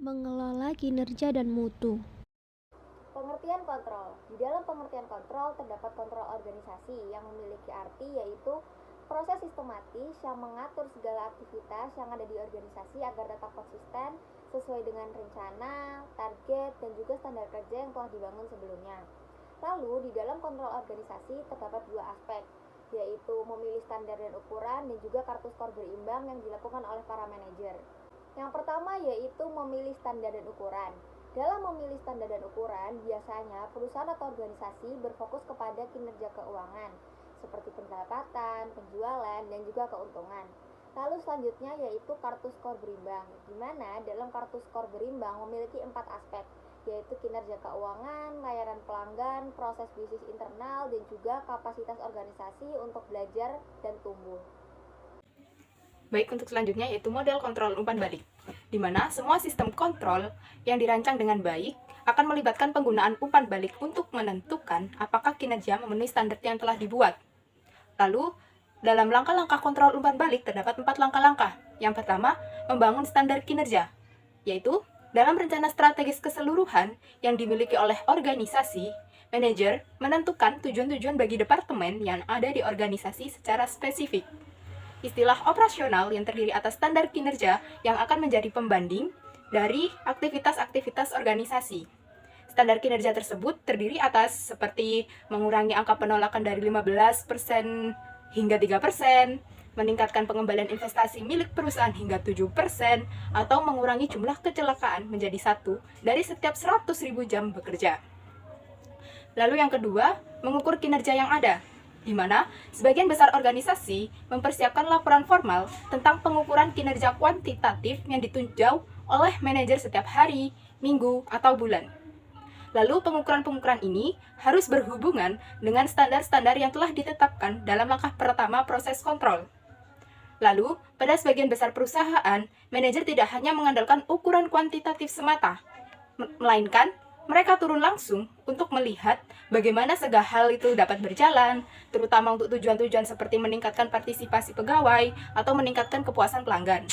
Mengelola kinerja dan mutu. Pengertian kontrol. Di dalam pengertian kontrol terdapat kontrol organisasi yang memiliki arti yaitu proses sistematis yang mengatur segala aktivitas yang ada di organisasi agar tetap konsisten sesuai dengan rencana, target, dan juga standar kerja yang telah dibangun sebelumnya. Lalu, di dalam kontrol organisasi terdapat dua aspek, yaitu memilih standar dan ukuran dan juga kartu skor berimbang yang dilakukan oleh para manajer. Yang pertama yaitu memilih standar dan ukuran. Dalam memilih standar dan ukuran, biasanya perusahaan atau organisasi berfokus kepada kinerja keuangan, seperti pendapatan, penjualan, dan juga keuntungan. Lalu selanjutnya yaitu kartu skor berimbang, di mana dalam kartu skor berimbang memiliki 4 aspek, yaitu kinerja keuangan, layanan pelanggan, proses bisnis internal, dan juga kapasitas organisasi untuk belajar dan tumbuh. Baik, untuk selanjutnya yaitu model kontrol umpan balik, di mana semua sistem kontrol yang dirancang dengan baik akan melibatkan penggunaan umpan balik untuk menentukan apakah kinerja memenuhi standar yang telah dibuat. Lalu, dalam langkah-langkah kontrol umpan balik terdapat 4 langkah-langkah. Yang pertama, membangun standar kinerja, yaitu dalam rencana strategis keseluruhan yang dimiliki oleh organisasi, manajer menentukan tujuan-tujuan bagi departemen yang ada di organisasi secara spesifik. Istilah operasional yang terdiri atas standar kinerja yang akan menjadi pembanding dari aktivitas-aktivitas organisasi. Standar kinerja tersebut terdiri atas seperti mengurangi angka penolakan dari 15% hingga 3%, meningkatkan pengembalian investasi milik perusahaan hingga 7%, atau mengurangi jumlah kecelakaan menjadi 1 dari setiap 100.000 jam bekerja. Lalu yang kedua, mengukur kinerja yang ada, di mana sebagian besar organisasi mempersiapkan laporan formal tentang pengukuran kinerja kuantitatif yang ditinjau oleh manajer setiap hari, minggu, atau bulan. Lalu pengukuran-pengukuran ini harus berhubungan dengan standar-standar yang telah ditetapkan dalam langkah pertama proses kontrol. Lalu, pada sebagian besar perusahaan, manajer tidak hanya mengandalkan ukuran kuantitatif semata, melainkan mereka turun langsung untuk melihat bagaimana segala hal itu dapat berjalan, terutama untuk tujuan-tujuan seperti meningkatkan partisipasi pegawai atau meningkatkan kepuasan pelanggan.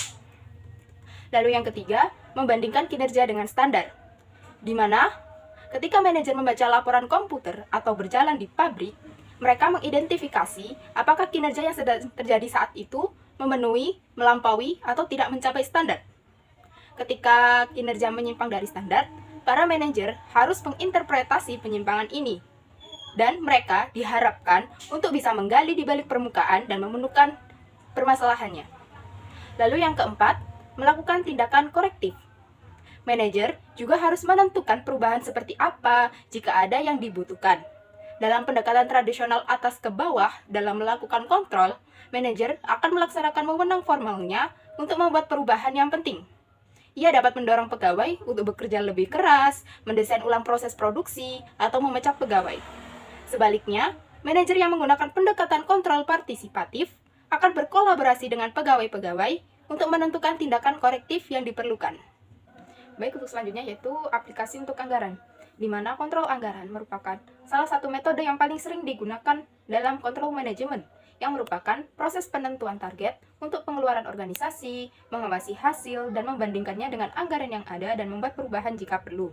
Lalu yang ketiga, membandingkan kinerja dengan standar, di mana ketika manajer membaca laporan komputer atau berjalan di pabrik, mereka mengidentifikasi apakah kinerja yang sedang terjadi saat itu memenuhi, melampaui, atau tidak mencapai standar. Ketika kinerja menyimpang dari standar, para manajer harus menginterpretasi penyimpangan ini, dan mereka diharapkan untuk bisa menggali di balik permukaan dan menemukan permasalahannya. Lalu yang keempat, melakukan tindakan korektif. Manajer juga harus menentukan perubahan seperti apa jika ada yang dibutuhkan. Dalam pendekatan tradisional atas ke bawah dalam melakukan kontrol, manajer akan melaksanakan wewenang formalnya untuk membuat perubahan yang penting. Ia dapat mendorong pegawai untuk bekerja lebih keras, mendesain ulang proses produksi, atau memecat pegawai. Sebaliknya, manajer yang menggunakan pendekatan kontrol partisipatif akan berkolaborasi dengan pegawai-pegawai untuk menentukan tindakan korektif yang diperlukan. Baik, untuk selanjutnya yaitu aplikasi untuk anggaran, di mana kontrol anggaran merupakan salah satu metode yang paling sering digunakan dalam kontrol manajemen, yang merupakan proses penentuan target untuk pengeluaran organisasi, mengawasi hasil, dan membandingkannya dengan anggaran yang ada dan membuat perubahan jika perlu.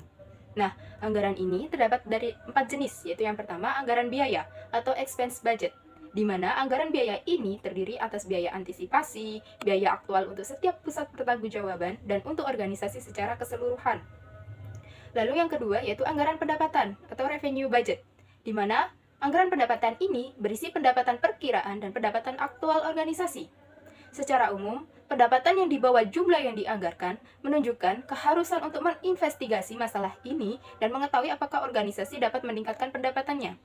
Nah, anggaran ini terdapat dari 4 jenis, yaitu yang pertama anggaran biaya atau expense budget, di mana anggaran biaya ini terdiri atas biaya antisipasi, biaya aktual untuk setiap pusat pertanggungjawaban, dan untuk organisasi secara keseluruhan. Lalu yang kedua yaitu anggaran pendapatan atau revenue budget, di mana anggaran pendapatan ini berisi pendapatan perkiraan dan pendapatan aktual organisasi. Secara umum, pendapatan yang di bawah jumlah yang dianggarkan menunjukkan keharusan untuk menginvestigasi masalah ini dan mengetahui apakah organisasi dapat meningkatkan pendapatannya.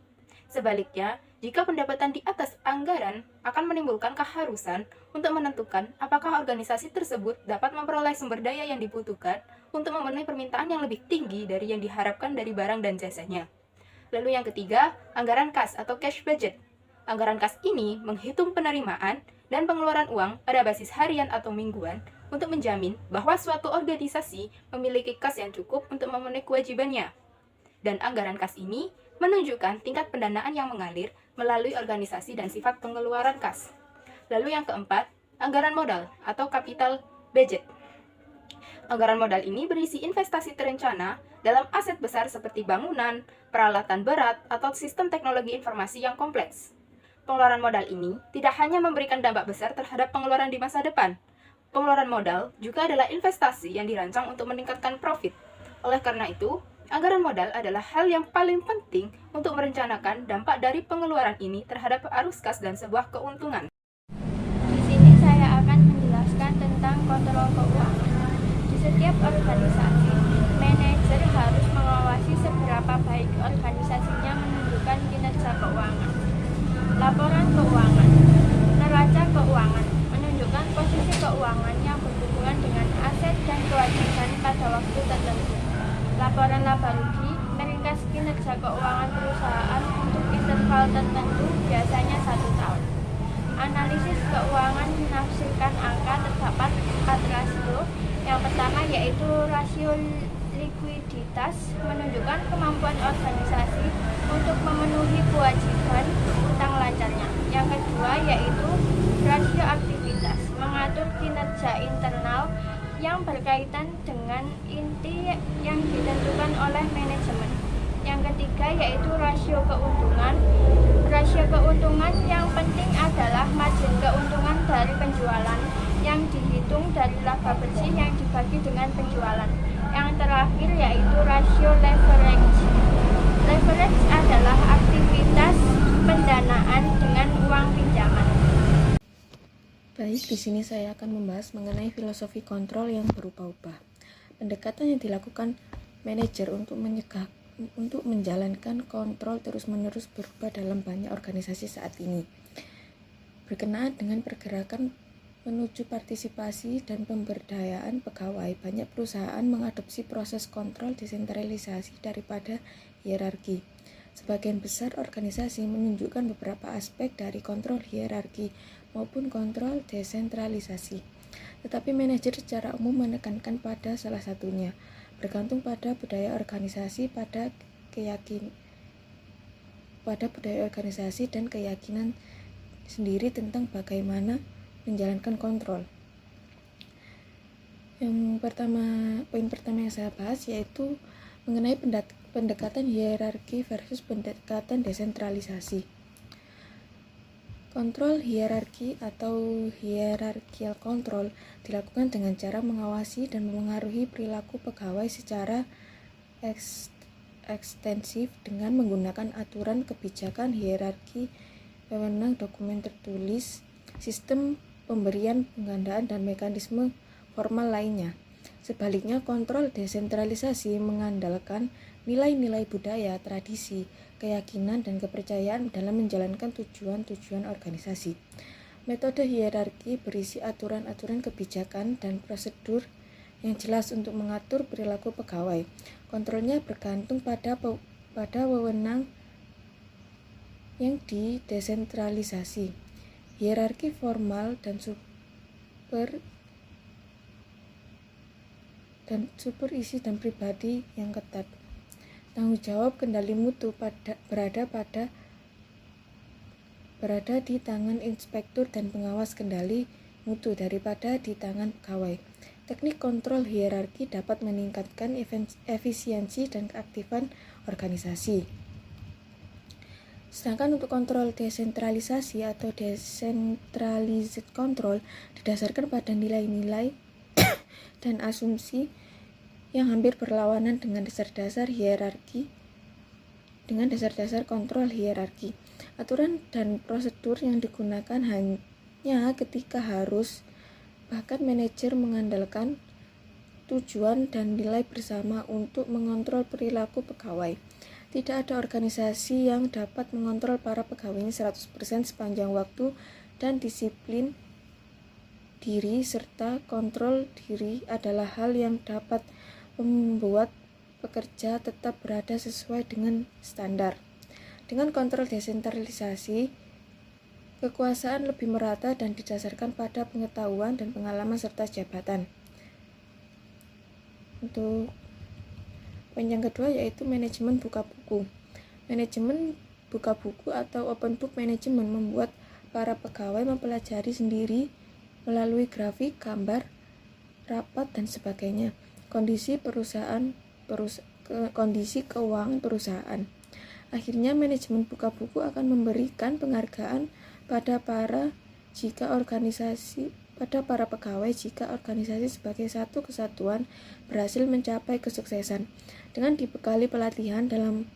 Sebaliknya, jika pendapatan di atas anggaran akan menimbulkan keharusan untuk menentukan apakah organisasi tersebut dapat memperoleh sumber daya yang dibutuhkan untuk memenuhi permintaan yang lebih tinggi dari yang diharapkan dari barang dan jasanya. Lalu yang ketiga, anggaran kas atau cash budget. Anggaran kas ini menghitung penerimaan dan pengeluaran uang pada basis harian atau mingguan untuk menjamin bahwa suatu organisasi memiliki kas yang cukup untuk memenuhi kewajibannya. Dan anggaran kas ini menunjukkan tingkat pendanaan yang mengalir melalui organisasi dan sifat pengeluaran kas. Lalu yang keempat, anggaran modal atau capital budget. Anggaran modal ini berisi investasi terencana dalam aset besar seperti bangunan, peralatan berat, atau sistem teknologi informasi yang kompleks. Pengeluaran modal ini tidak hanya memberikan dampak besar terhadap pengeluaran di masa depan. Pengeluaran modal juga adalah investasi yang dirancang untuk meningkatkan profit. Oleh karena itu, anggaran modal adalah hal yang paling penting untuk merencanakan dampak dari pengeluaran ini terhadap arus kas dan sebuah keuntungan. Di sini saya akan menjelaskan tentang kontrol keuangan. Di setiap organisasi, manajer harus mengawasi seberapa baik organisasinya menunjukkan kinerja keuangan. Laporan keuangan, neraca keuangan, menunjukkan posisi keuangan yang berhubungan dengan aset dan kewajiban pada waktu tertentu. Laporan laba rugi, meringkas kinerja keuangan perusahaan untuk interval tertentu, biasanya 1 tahun. Analisis keuangan menafsirkan angka, terdapat 4 rasio. Yang pertama yaitu rasio likuiditas, menunjukkan kemampuan organisasi untuk memenuhi kewajiban utang lancarnya. Yang kedua yaitu rasio aktivitas, mengatur kinerja internal yang berkaitan dengan inti yang ditentukan oleh manajemen. Yang ketiga yaitu rasio keuntungan. Rasio keuntungan yang penting adalah margin keuntungan dari penjualan yang dihitung dari laba bersih yang dibagi dengan penjualan. Yang terakhir yaitu rasio leverage. Leverage adalah aktivitas pendanaan dengan uang pinjaman. Baik, di sini saya akan membahas mengenai filosofi kontrol yang berubah-ubah. Pendekatan yang dilakukan manajer untuk menjalankan kontrol terus-menerus berubah dalam banyak organisasi saat ini. Berkenaan dengan pergerakan menuju partisipasi dan pemberdayaan pegawai, banyak perusahaan mengadopsi proses kontrol desentralisasi daripada hierarki. Sebagian besar organisasi menunjukkan beberapa aspek dari kontrol hierarki maupun kontrol desentralisasi. Tetapi manajer secara umum menekankan pada salah satunya, bergantung pada budaya organisasi budaya organisasi dan keyakinan sendiri tentang bagaimana menjalankan kontrol. Poin pertama yang saya bahas yaitu mengenai pendekatan hierarki versus pendekatan desentralisasi. Kontrol hierarki atau hierarchical control dilakukan dengan cara mengawasi dan memengaruhi perilaku pegawai secara ekstensif dengan menggunakan aturan kebijakan, hierarki, wewenang, dokumen tertulis, sistem pemberian penggandaan, dan mekanisme formal lainnya. Sebaliknya, kontrol desentralisasi mengandalkan nilai-nilai budaya, tradisi, keyakinan, dan kepercayaan dalam menjalankan tujuan-tujuan organisasi. Metode hierarki berisi aturan-aturan kebijakan dan prosedur yang jelas untuk mengatur perilaku pegawai. Kontrolnya bergantung pada wewenang yang didesentralisasi. Hierarki formal dan superisi dan pribadi yang ketat. Tanggung jawab kendali mutu berada di tangan inspektur dan pengawas kendali mutu daripada di tangan pegawai. Teknik kontrol hierarki dapat meningkatkan efisiensi dan keaktifan organisasi. Sedangkan untuk kontrol desentralisasi atau decentralized control didasarkan pada nilai-nilai dan asumsi yang hampir berlawanan dengan dasar-dasar kontrol hierarki. Aturan dan prosedur yang digunakan hanya ketika harus, bahkan manajer mengandalkan tujuan dan nilai bersama untuk mengontrol perilaku pegawai. Tidak ada organisasi yang dapat mengontrol para pegawainya 100% sepanjang waktu, dan disiplin diri serta kontrol diri adalah hal yang dapat membuat pekerja tetap berada sesuai dengan standar. Dengan kontrol desentralisasi, kekuasaan lebih merata dan didasarkan pada pengetahuan dan pengalaman serta jabatan. Untuk poin yang kedua yaitu manajemen buka buku. Manajemen buka buku atau open book management membuat para pegawai mempelajari sendiri melalui grafik, gambar, rapat, dan sebagainya kondisi keuangan perusahaan. Akhirnya manajemen buka buku akan memberikan penghargaan pada para pegawai jika organisasi sebagai satu kesatuan berhasil mencapai kesuksesan. Dengan dibekali pelatihan dalam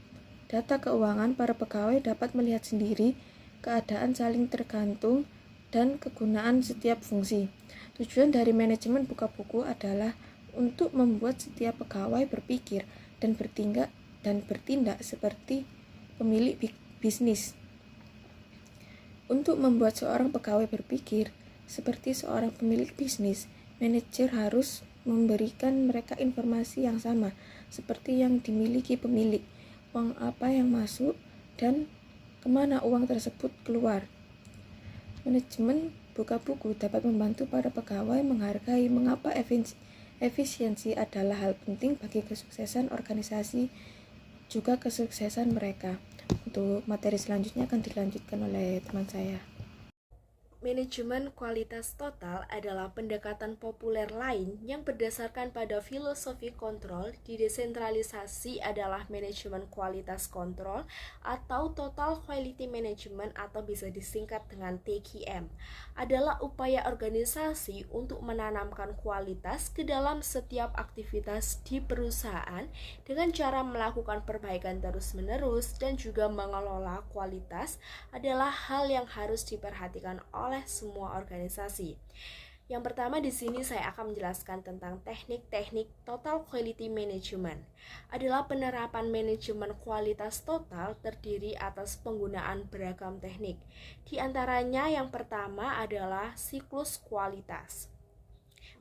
data keuangan, para pegawai dapat melihat sendiri keadaan saling tergantung dan kegunaan setiap fungsi. Tujuan dari manajemen buka buku adalah untuk membuat setiap pegawai berpikir dan bertindak seperti pemilik bisnis. Untuk membuat seorang pegawai berpikir seperti seorang pemilik bisnis, manajer harus memberikan mereka informasi yang sama seperti yang dimiliki pemilik, uang apa yang masuk dan kemana uang tersebut keluar. Manajemen buka buku dapat membantu para pegawai menghargai mengapa efisiensi adalah hal penting bagi kesuksesan organisasi, juga kesuksesan mereka. Untuk materi selanjutnya akan dilanjutkan oleh teman saya. Manajemen kualitas total adalah pendekatan populer lain yang berdasarkan pada filosofi kontrol. Didesentralisasi adalah manajemen kualitas kontrol atau Total Quality Management atau bisa disingkat dengan TQM. Adalah upaya organisasi untuk menanamkan kualitas ke dalam setiap aktivitas di perusahaan dengan cara melakukan perbaikan terus-menerus dan juga mengelola kualitas adalah hal yang harus diperhatikan oleh semua organisasi. Yang pertama di sini saya akan menjelaskan tentang teknik-teknik Total Quality Management. Adalah penerapan manajemen kualitas total terdiri atas penggunaan beragam teknik. Di antaranya yang pertama adalah siklus kualitas.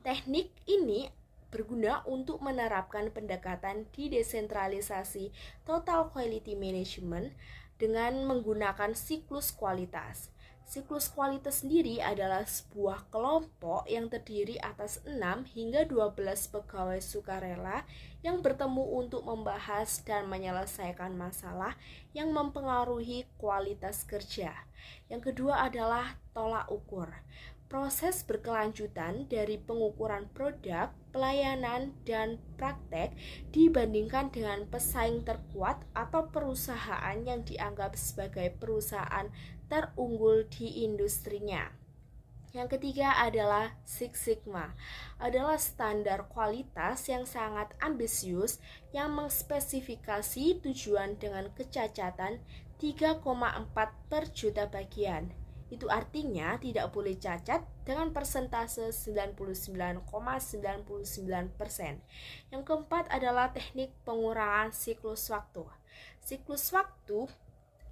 Teknik ini berguna untuk menerapkan pendekatan didesentralisasi Total Quality Management dengan menggunakan siklus kualitas. Siklus kualitas sendiri adalah sebuah kelompok yang terdiri atas 6 hingga 12 pegawai sukarela yang bertemu untuk membahas dan menyelesaikan masalah yang mempengaruhi kualitas kerja. Yang kedua adalah tolak ukur. Proses berkelanjutan dari pengukuran produk, pelayanan, dan praktek dibandingkan dengan pesaing terkuat atau perusahaan yang dianggap sebagai perusahaan terunggul di industrinya. Yang ketiga adalah Six Sigma, adalah standar kualitas yang sangat ambisius yang mengspesifikasi tujuan dengan kecacatan 3,4 per juta bagian. Itu artinya tidak boleh cacat dengan persentase 99,99%. Yang keempat adalah teknik pengurangan siklus waktu. Siklus waktu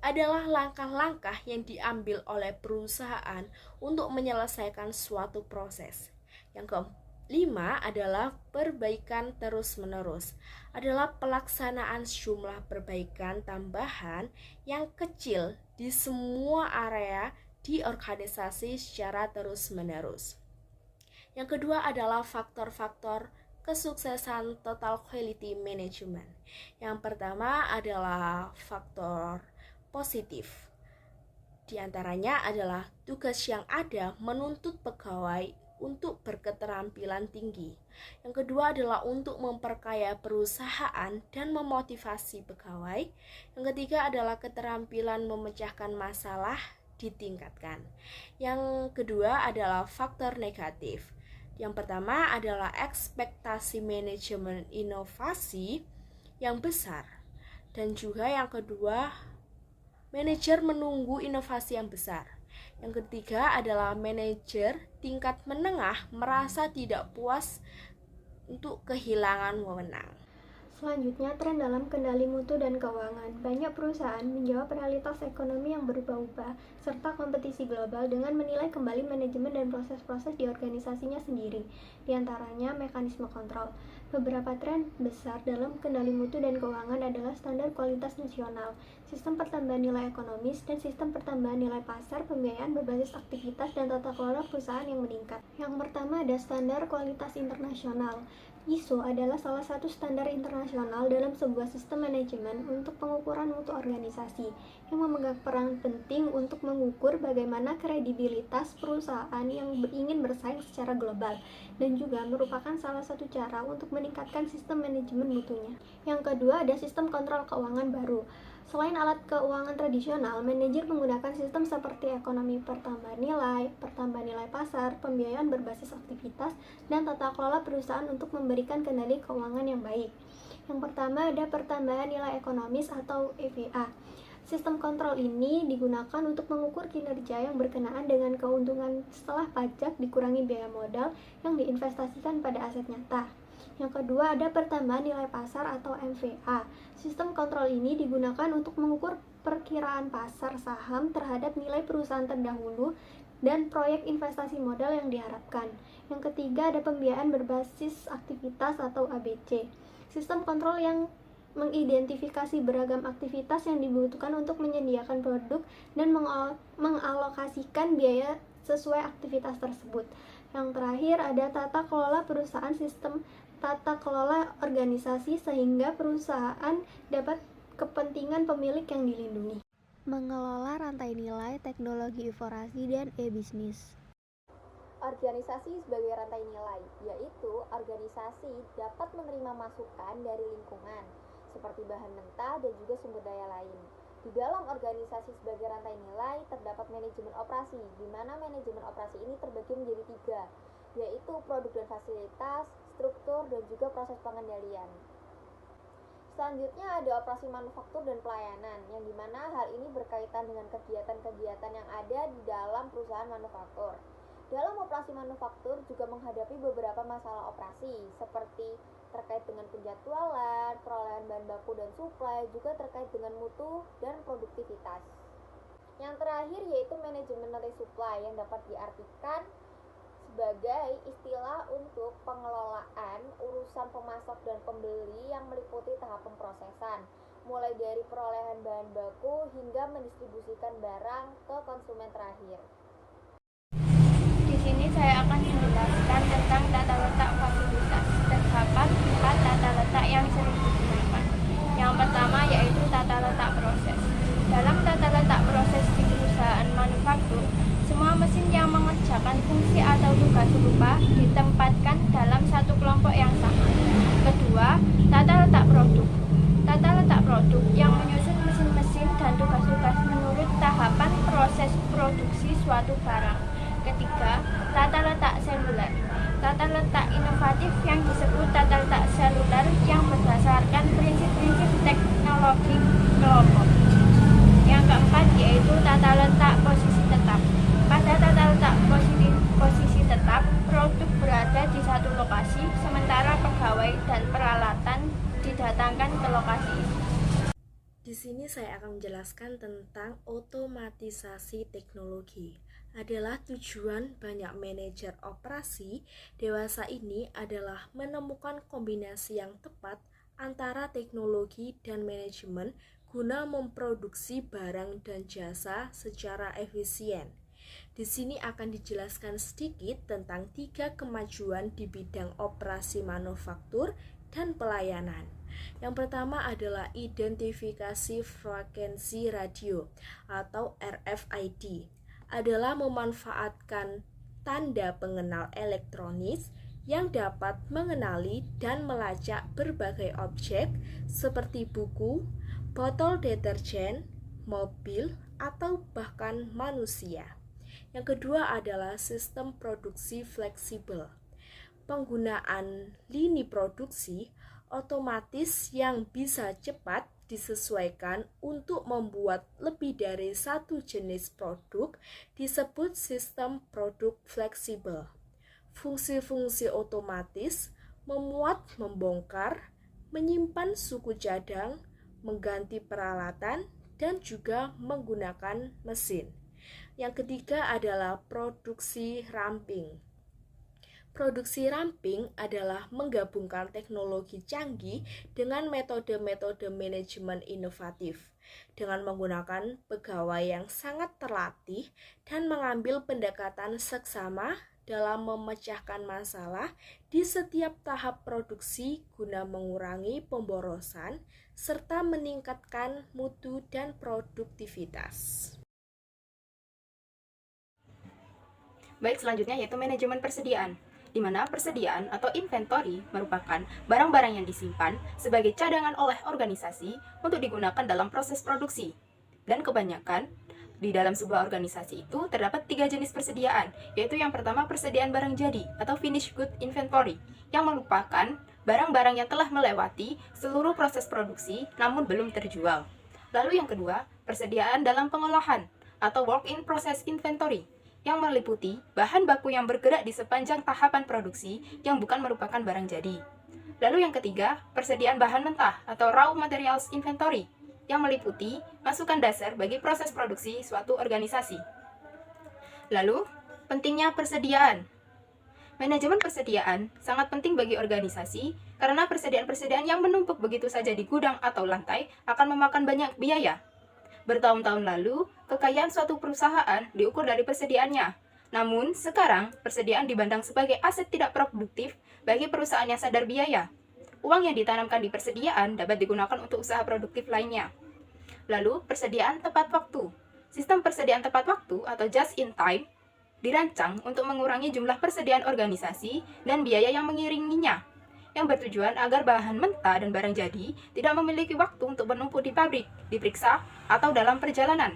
adalah langkah-langkah yang diambil oleh perusahaan untuk menyelesaikan suatu proses. Yang kelima adalah perbaikan terus-menerus. Adalah pelaksanaan sejumlah perbaikan tambahan yang kecil di semua area di organisasi secara terus-menerus. Yang kedua adalah faktor-faktor kesuksesan Total Quality Management. Yang pertama adalah faktor positif. Di antaranya adalah tugas yang ada menuntut pegawai untuk berketerampilan tinggi. Yang kedua adalah untuk memperkaya perusahaan dan memotivasi pegawai. Yang ketiga adalah keterampilan memecahkan masalah ditingkatkan. Yang kedua adalah faktor negatif. Yang pertama adalah ekspektasi manajemen inovasi yang besar. Dan juga yang kedua, manajer menunggu inovasi yang besar. Yang ketiga adalah manajer tingkat menengah merasa tidak puas untuk kehilangan wewenang. Selanjutnya, tren dalam kendali mutu dan keuangan. Banyak perusahaan menjawab realitas ekonomi yang berubah-ubah, serta kompetisi global dengan menilai kembali manajemen dan proses-proses di organisasinya sendiri, di antaranya mekanisme kontrol. Beberapa tren besar dalam kendali mutu dan keuangan adalah standar kualitas nasional, sistem pertambahan nilai ekonomis, dan sistem pertambahan nilai pasar, pembiayaan berbasis aktivitas, dan tata kelola perusahaan yang meningkat. Yang pertama ada standar kualitas internasional. ISO adalah salah satu standar internasional dalam sebuah sistem manajemen untuk pengukuran mutu organisasi yang memegang peran penting untuk mengukur bagaimana kredibilitas perusahaan yang ingin bersaing secara global dan juga merupakan salah satu cara untuk meningkatkan sistem manajemen mutunya. Yang kedua ada sistem kontrol keuangan baru. Selain alat keuangan tradisional, manajer menggunakan sistem seperti ekonomi pertambahan nilai pasar, pembiayaan berbasis aktivitas, dan tata kelola perusahaan untuk memberikan kendali keuangan yang baik. Yang pertama ada pertambahan nilai ekonomis atau EVA. Sistem kontrol ini digunakan untuk mengukur kinerja yang berkenaan dengan keuntungan setelah pajak dikurangi biaya modal yang diinvestasikan pada aset nyata. Yang kedua ada pertambahan nilai pasar atau MVA. Sistem kontrol ini digunakan untuk mengukur perkiraan pasar saham terhadap nilai perusahaan terdahulu dan proyek investasi modal yang diharapkan. Yang ketiga ada pembiayaan berbasis aktivitas atau ABC. Sistem kontrol yang mengidentifikasi beragam aktivitas yang dibutuhkan untuk menyediakan produk dan mengalokasikan biaya sesuai aktivitas tersebut. Yang terakhir ada tata kelola perusahaan, sistem tata kelola organisasi sehingga perusahaan dapat kepentingan pemilik yang dilindungi. Mengelola rantai nilai, teknologi informasi, dan e-bisnis. Organisasi sebagai rantai nilai, yaitu organisasi dapat menerima masukan dari lingkungan, seperti bahan mentah dan juga sumber daya lain. Di dalam organisasi sebagai rantai nilai, terdapat manajemen operasi, di mana manajemen operasi ini terbagi menjadi 3, yaitu produk dan fasilitas, struktur, dan juga proses pengendalian. Selanjutnya ada operasi manufaktur dan pelayanan, yang dimana hal ini berkaitan dengan kegiatan-kegiatan yang ada di dalam perusahaan manufaktur. Dalam operasi manufaktur juga menghadapi beberapa masalah operasi, seperti terkait dengan penjadwalan, perolehan bahan baku dan suplai, juga terkait dengan mutu dan produktivitas. Yang terakhir yaitu manajemen resupply yang dapat diartikan sebagai istilah untuk pengelolaan urusan pemasok dan pembeli yang meliputi tahap pemprosesan, mulai dari perolehan bahan baku hingga mendistribusikan barang ke konsumen terakhir. Di sini saya akan menjelaskan tentang tata letak fasilitas. Terdapat 4 tata letak yang sering digunakan. Yang pertama yaitu tata letak proses. Dalam tata letak proses di perusahaan manufaktur, semua mesin yang mengerjakan fungsi atau tugas serupa ditempatkan dalam satu kelompok yang sama. Kedua, tata letak produk. Tata letak produk yang menyusun mesin-mesin dan tugas-tugas menurut tahapan proses produksi suatu barang. Ketiga, tata letak seluler. Tata letak inovatif yang disebut tata letak seluler yang berdasarkan prinsip-prinsip teknologi kelompok. Yang keempat yaitu tata letak posisi tetap. Pada tata letak posisi tetap, produk berada di satu lokasi, sementara pegawai dan peralatan didatangkan ke lokasi itu. Di sini saya akan menjelaskan tentang otomatisasi teknologi. Adalah tujuan banyak manajer operasi dewasa ini adalah menemukan kombinasi yang tepat antara teknologi dan manajemen guna memproduksi barang dan jasa secara efisien. Di sini akan dijelaskan sedikit tentang 3 kemajuan di bidang operasi manufaktur dan pelayanan. Yang pertama adalah identifikasi frekuensi radio atau RFID. Adalah memanfaatkan tanda pengenal elektronis yang dapat mengenali dan melacak berbagai objek seperti buku, botol deterjen, mobil, atau bahkan manusia. Yang kedua adalah sistem produksi fleksibel. Penggunaan lini produksi otomatis yang bisa cepat disesuaikan untuk membuat lebih dari satu jenis produk disebut sistem produk fleksibel. Fungsi-fungsi otomatis memuat, membongkar, menyimpan suku cadang, mengganti peralatan, dan juga menggunakan mesin. Yang ketiga adalah produksi ramping. Produksi ramping adalah menggabungkan teknologi canggih dengan metode-metode manajemen inovatif dengan menggunakan pegawai yang sangat terlatih dan mengambil pendekatan seksama dalam memecahkan masalah di setiap tahap produksi guna mengurangi pemborosan serta meningkatkan mutu dan produktivitas. Baik, selanjutnya yaitu manajemen persediaan, di mana persediaan atau inventory merupakan barang-barang yang disimpan sebagai cadangan oleh organisasi untuk digunakan dalam proses produksi. Dan kebanyakan di dalam sebuah organisasi itu terdapat 3 jenis persediaan, yaitu yang pertama persediaan barang jadi atau finished good inventory, yang merupakan barang-barang yang telah melewati seluruh proses produksi namun belum terjual. Lalu yang kedua, persediaan dalam pengolahan atau work in process inventory, yang meliputi bahan baku yang bergerak di sepanjang tahapan produksi yang bukan merupakan barang jadi. Lalu yang ketiga, persediaan bahan mentah atau raw materials inventory, yang meliputi masukan dasar bagi proses produksi suatu organisasi. Lalu, pentingnya persediaan. Manajemen persediaan sangat penting bagi organisasi karena persediaan-persediaan yang menumpuk begitu saja di gudang atau lantai akan memakan banyak biaya. Bertahun-tahun lalu, kekayaan suatu perusahaan diukur dari persediaannya. Namun, sekarang persediaan dipandang sebagai aset tidak produktif bagi perusahaan yang sadar biaya. Uang yang ditanamkan di persediaan dapat digunakan untuk usaha produktif lainnya. Lalu, persediaan tepat waktu. Sistem persediaan tepat waktu atau just in time dirancang untuk mengurangi jumlah persediaan organisasi dan biaya yang mengiringinya, yang bertujuan agar bahan mentah dan barang jadi tidak memiliki waktu untuk menumpuk di pabrik, diperiksa, atau dalam perjalanan.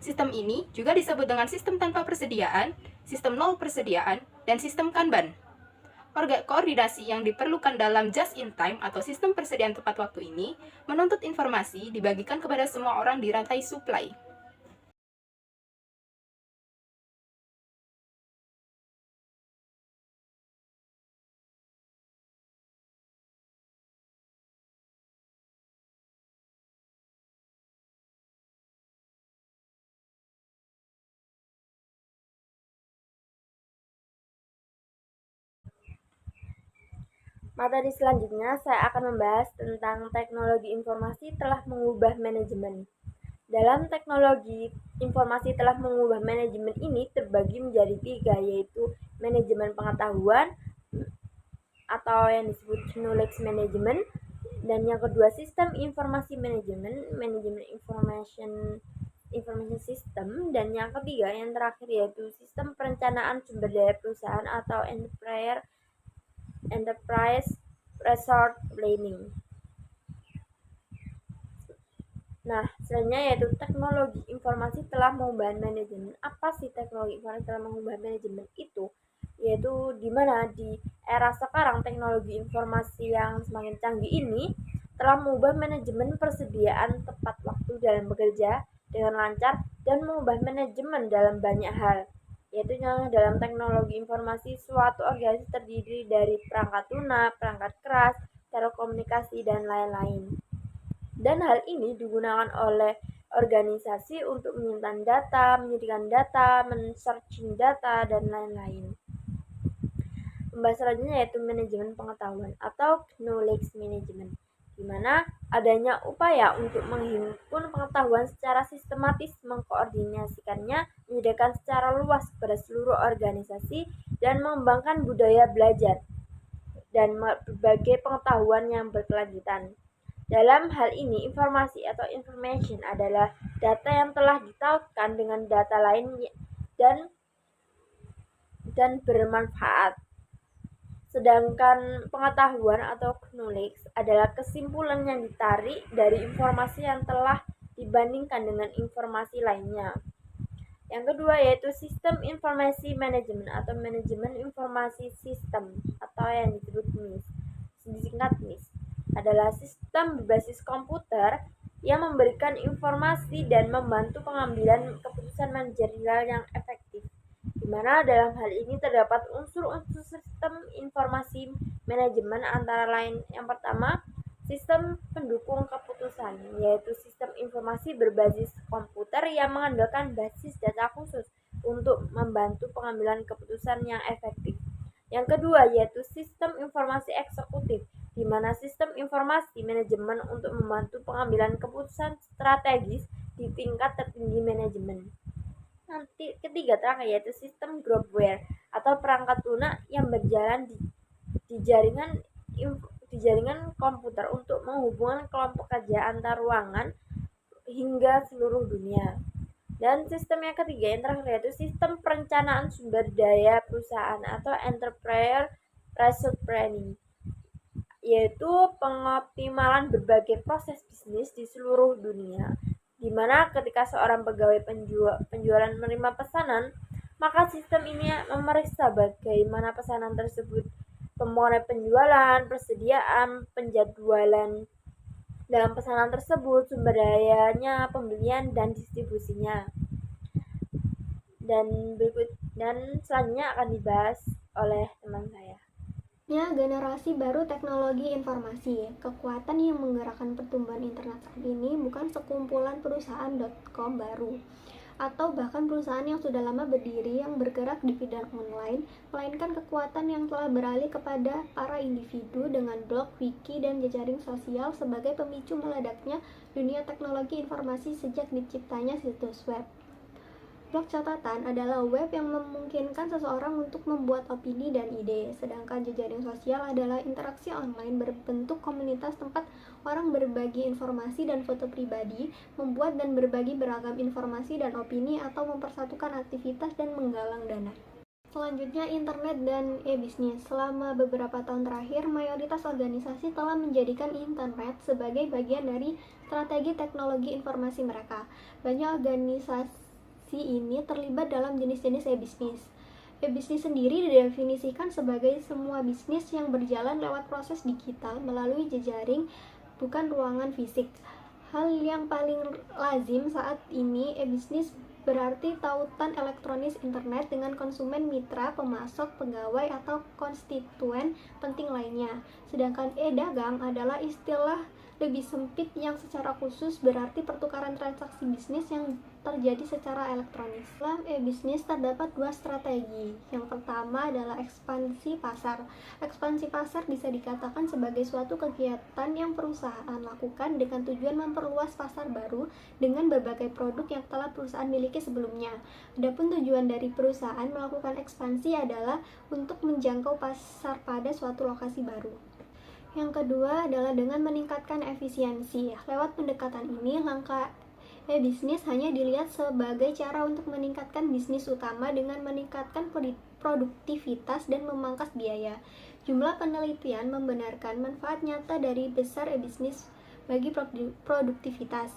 Sistem ini juga disebut dengan sistem tanpa persediaan, sistem nol persediaan, dan sistem Kanban. Koordinasi yang diperlukan dalam just in time atau sistem persediaan tepat waktu ini menuntut informasi dibagikan kepada semua orang di rantai supply. Materi selanjutnya saya akan membahas tentang teknologi informasi telah mengubah manajemen. Dalam teknologi informasi telah mengubah manajemen ini terbagi menjadi 3, yaitu manajemen pengetahuan atau yang disebut knowledge management, dan yang kedua sistem informasi manajemen, manajemen information system, dan yang ketiga yang terakhir yaitu sistem perencanaan sumber daya perusahaan atau enterprise resource planning. Nah, selanjutnya yaitu teknologi informasi telah mengubah manajemen. Apa sih teknologi informasi telah mengubah manajemen itu? Yaitu di mana di era sekarang teknologi informasi yang semakin canggih ini telah mengubah manajemen persediaan tepat waktu dalam bekerja dengan lancar dan mengubah manajemen dalam banyak hal. Yaitu dalam teknologi informasi, suatu organisasi terdiri dari perangkat lunak, perangkat keras, telekomunikasi, dan lain-lain. Dan hal ini digunakan oleh organisasi untuk menyimpan data, menyediakan data, men-searching data, dan lain-lain. Pembahasan selanjutnya yaitu manajemen pengetahuan atau knowledge management, di mana adanya upaya untuk menghimpun pengetahuan secara sistematis, mengkoordinasikannya, menyediakan secara luas kepada seluruh organisasi, dan mengembangkan budaya belajar dan berbagai pengetahuan yang berkelanjutan. Dalam hal ini, informasi atau information adalah data yang telah ditautkan dengan data lain dan bermanfaat. Sedangkan pengetahuan atau knowledge adalah kesimpulan yang ditarik dari informasi yang telah dibandingkan dengan informasi lainnya. Yang kedua yaitu sistem informasi manajemen atau manajemen informasi sistem atau yang disebut MIS, disingkat MIS, adalah sistem berbasis komputer yang memberikan informasi dan membantu pengambilan keputusan manajerial yang efektif, di mana dalam hal ini terdapat unsur-unsur sistem informasi manajemen antara lain yang pertama, sistem pendukung keputusan, yaitu sistem informasi berbasis komputer yang mengandalkan basis data khusus untuk membantu pengambilan keputusan yang efektif. Yang kedua yaitu sistem informasi eksekutif, di mana sistem informasi manajemen untuk membantu pengambilan keputusan strategis di tingkat tertinggi manajemen. Nanti ketiga terakhir yaitu sistem groupware atau perangkat lunak yang berjalan di jaringan komputer untuk menghubungkan kelompok kerja antar ruangan hingga seluruh dunia. Dan sistem yang ketiga yang terakhir yaitu sistem perencanaan sumber daya perusahaan atau enterprise resource planning, yaitu pengoptimalan berbagai proses bisnis di seluruh dunia, di mana ketika seorang pegawai penjualan menerima pesanan, maka sistem ini memeriksa bagaimana pesanan tersebut, pemotongan penjualan, persediaan, penjadwalan dalam pesanan tersebut, sumber dayanya, pembelian, dan distribusinya. Dan selanjutnya akan dibahas oleh teman saya. Generasi baru teknologi informasi. Kekuatan yang menggerakkan pertumbuhan internet saat ini bukan sekumpulan perusahaan .com baru atau bahkan perusahaan yang sudah lama berdiri yang bergerak di bidang online, melainkan kekuatan yang telah beralih kepada para individu dengan blog, wiki, dan jejaring sosial sebagai pemicu meledaknya dunia teknologi informasi sejak diciptanya situs web. Blog catatan adalah web yang memungkinkan seseorang untuk membuat opini dan ide, sedangkan jejaring sosial adalah interaksi online berbentuk komunitas tempat orang berbagi informasi dan foto pribadi, membuat dan berbagi beragam informasi dan opini, atau mempersatukan aktivitas dan menggalang dana. Selanjutnya, internet dan e-bisnis. Selama beberapa tahun terakhir, mayoritas organisasi telah menjadikan internet sebagai bagian dari strategi teknologi informasi mereka. Banyak organisasi ini terlibat dalam jenis-jenis e-bisnis. E-bisnis sendiri didefinisikan sebagai semua bisnis yang berjalan lewat proses digital melalui jejaring, bukan ruangan fisik. Hal yang paling lazim saat ini e-bisnis berarti tautan elektronis internet dengan konsumen, mitra, pemasok, pegawai, atau konstituen penting lainnya. Sedangkan e-dagang adalah istilah lebih sempit yang secara khusus berarti pertukaran transaksi bisnis yang terjadi secara elektronis. Dalam e-bisnis terdapat dua strategi. Yang pertama adalah ekspansi pasar. Ekspansi pasar bisa dikatakan sebagai suatu kegiatan yang perusahaan lakukan dengan tujuan memperluas pasar baru dengan berbagai produk yang telah perusahaan miliki sebelumnya. Adapun tujuan dari perusahaan melakukan ekspansi adalah untuk menjangkau pasar pada suatu lokasi baru. Yang kedua adalah dengan meningkatkan efisiensi. Lewat pendekatan ini, langkah e-bisnis hanya dilihat sebagai cara untuk meningkatkan bisnis utama dengan meningkatkan produktivitas dan memangkas biaya. Jumlah penelitian membenarkan manfaat nyata dari besar e-bisnis bagi produktivitas.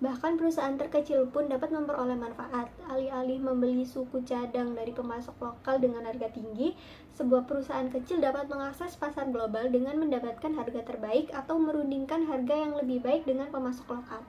Bahkan perusahaan terkecil pun dapat memperoleh manfaat. Alih-alih membeli suku cadang dari pemasok lokal dengan harga tinggi, sebuah perusahaan kecil dapat mengakses pasar global dengan mendapatkan harga terbaik atau merundingkan harga yang lebih baik dengan pemasok lokal.